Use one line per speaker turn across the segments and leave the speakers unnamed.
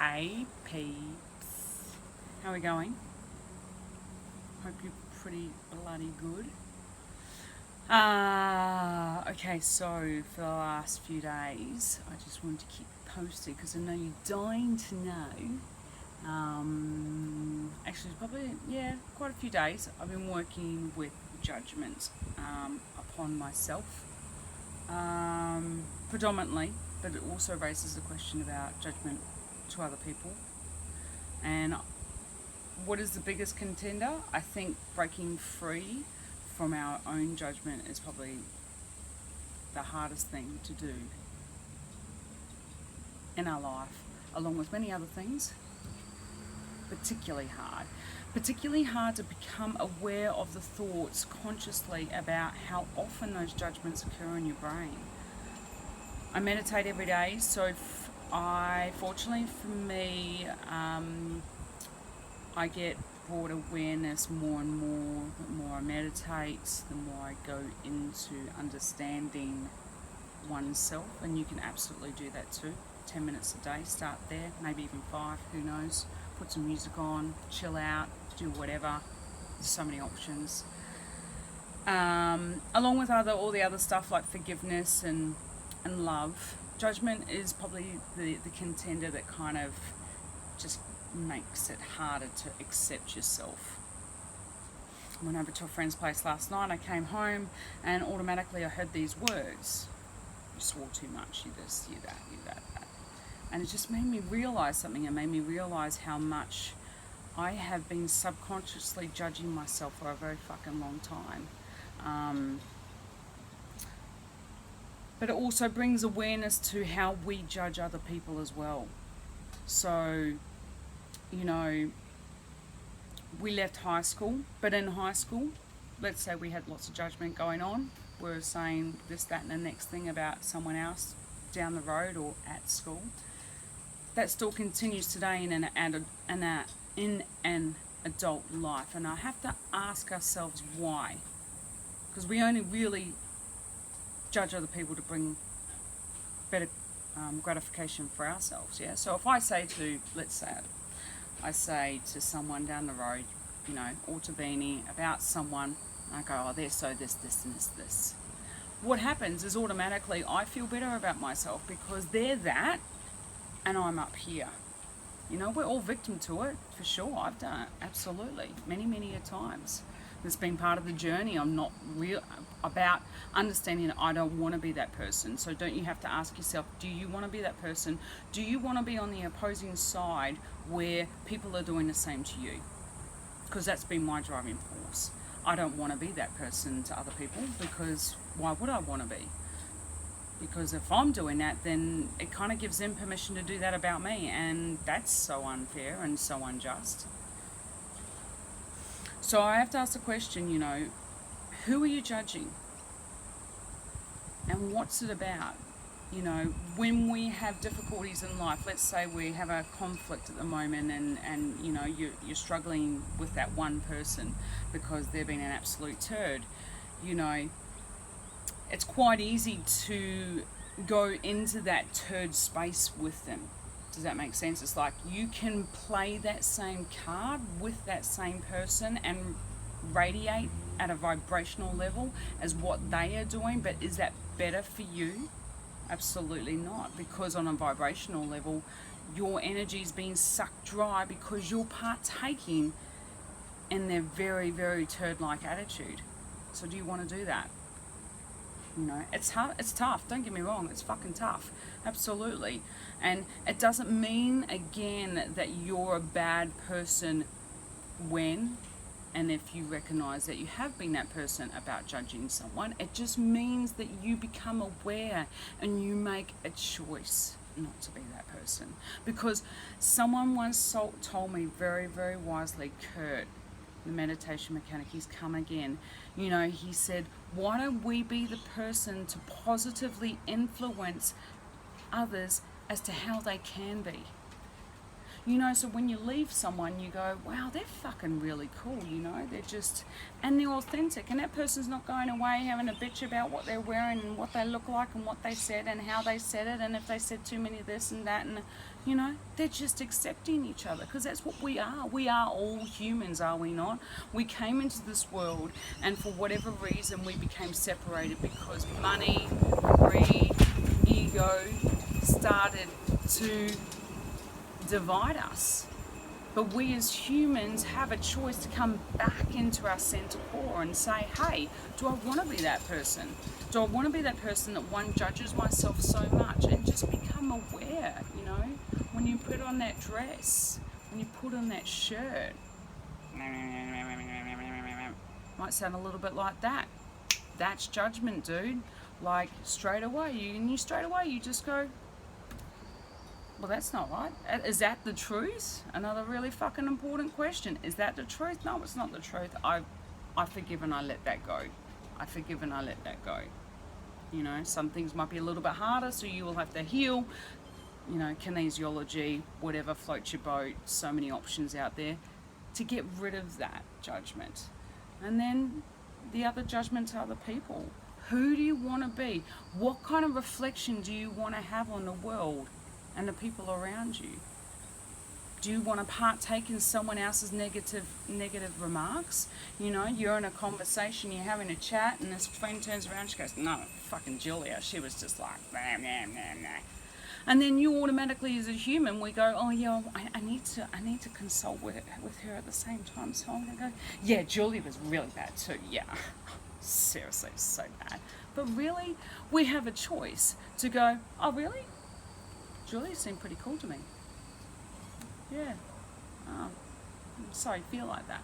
Hey peeps, how are we going? Hope you're pretty bloody good. Okay, so for the last few days, I just wanted to keep you posted because I know you're dying to know. Actually, probably, yeah, quite a few days. I've been working with judgment upon myself, predominantly, but it also raises the question about judgment to other people. And what is the biggest contender? I think breaking free from our own judgment is probably the hardest thing to do in our life, along with many other things. Particularly hard. Particularly hard to become aware of the thoughts consciously about how often those judgments occur in your brain. I meditate every day, so fortunately for me, I get broad awareness more and more. The more I meditate, the more I go into understanding oneself, and you can absolutely do that too. 10 minutes a day, start there, maybe even 5, who knows. Put some music on, chill out, do whatever. There's so many options. Along with all the other stuff like forgiveness and love. Judgment is probably the contender that kind of just makes it harder to accept yourself. I went over to a friend's place last night. I came home and automatically I heard these words: you swore too much, you this, you that, you that. And it just made me realise something. It made me realise how much I have been subconsciously judging myself for a very fucking long time. But it also brings awareness to how we judge other people as well. So, you know, we left high school, but in high school, let's say we had lots of judgment going on. We were saying this, that, and the next thing about someone else down the road or at school. That still continues today in an adult life, and I have to ask ourselves why. Because we only really judge other people to bring better gratification for ourselves, yeah? So if I say to, let's say, I say to someone down the road, you know, or to Beanie, about someone, I go, oh, they're so this, and this. What happens is automatically I feel better about myself because they're that and I'm up here. You know, we're all victim to it, for sure. I've done it, absolutely, many a times. It's been part of the journey. I'm not real about understanding that I don't want to be that person. So don't you have to ask yourself, do you want to be that person? Do you want to be on the opposing side where people are doing the same to you? Because that's been my driving force. I don't want to be that person to other people because why would I want to be? Because if I'm doing that, then it kind of gives them permission to do that about me, and that's so unfair and so unjust. So I have to ask the question, you know, who are you judging? And what's it about? You know, when we have difficulties in life, let's say we have a conflict at the moment and you know, you're struggling with that one person because they've been an absolute turd, you know, it's quite easy to go into that turd space with them. Does that make sense? It's like you can play that same card with that same person and radiate at a vibrational level as what they are doing, but is that better for you? Absolutely not, because on a vibrational level, your energy is being sucked dry because you're partaking in their very turd-like attitude. So do you want to do that? You know, it's hard, it's tough, don't get me wrong, it's fucking tough, absolutely. And it doesn't mean, again, that you're a bad person when and if you recognize that you have been that person about judging someone. It just means that you become aware and you make a choice not to be that person. Because someone once told me very wisely, Kurt, the meditation mechanic, he's come again, you know, he said, why don't we be the person to positively influence others as to how they can be? You know, so when you leave someone, you go, wow, they're fucking really cool, you know, and they're authentic, and that person's not going away having a bitch about what they're wearing and what they look like and what they said and how they said it, and if they said too many this and that, and You know, they're just accepting each other, because that's what we are. We are all humans, are we not? We came into this world, and for whatever reason we became separated because money, greed, ego started to divide us. But we as humans have a choice to come back into our center core and say, hey, do I want to be that person? Do I want to be that person that one judges myself so much? And just become aware, you know, when you put on that dress, when you put on that shirt, might sound a little bit like that. That's judgment, dude. Like straight away, you just go, well, that's not right. Is that the truth? Another really fucking important question. Is that the truth? No, it's not the truth. I forgive and I let that go. I forgive and I let that go. You know, some things might be a little bit harder, so you will have to heal. You know, kinesiology, whatever floats your boat. So many options out there to get rid of that judgment. And then the other judgments are the people. Who do you want to be? What kind of reflection do you want to have on the world and the people around you? Do you want to partake in someone else's negative remarks? You know, you're in a conversation, you're having a chat, and this friend turns around, she goes, no, fucking Julia, she was just like, nah, nah, nah, nah. And then you automatically, as a human, we go, oh yeah, I need to consult with her at the same time. So I'm gonna go, yeah, Julia was really bad too. Yeah, seriously, so bad. But really, we have a choice to go, oh really? Julia seemed pretty cool to me. Yeah. I'm sorry you feel like that.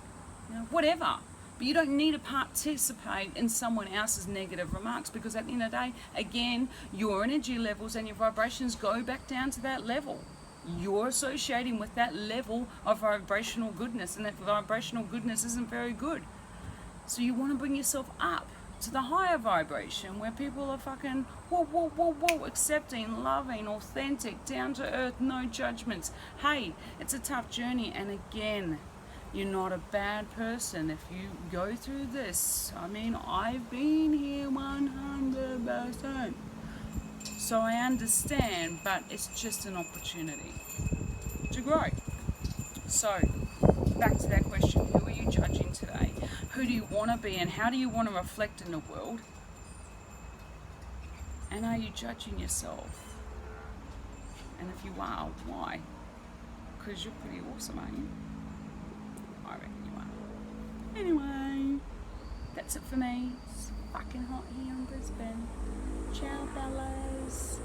You know, whatever. But you don't need to participate in someone else's negative remarks, because at the end of the day, again, your energy levels and your vibrations go back down to that level. You're associating with that level of vibrational goodness, and that vibrational goodness isn't very good. So you want to bring yourself up to the higher vibration where people are fucking whoa, accepting, loving, authentic, down to earth, no judgments. Hey, it's a tough journey, and again, you're not a bad person if you go through this. I mean, I've been here 100%. So I understand, but it's just an opportunity to grow. So, back to that question, who are you judging today? Who do you want to be, and how do you want to reflect in the world? And are you judging yourself? And if you are, why? Because you're pretty awesome, aren't you? I reckon you are. Anyway, that's it for me. It's fucking hot here in Brisbane. Ciao, fellas.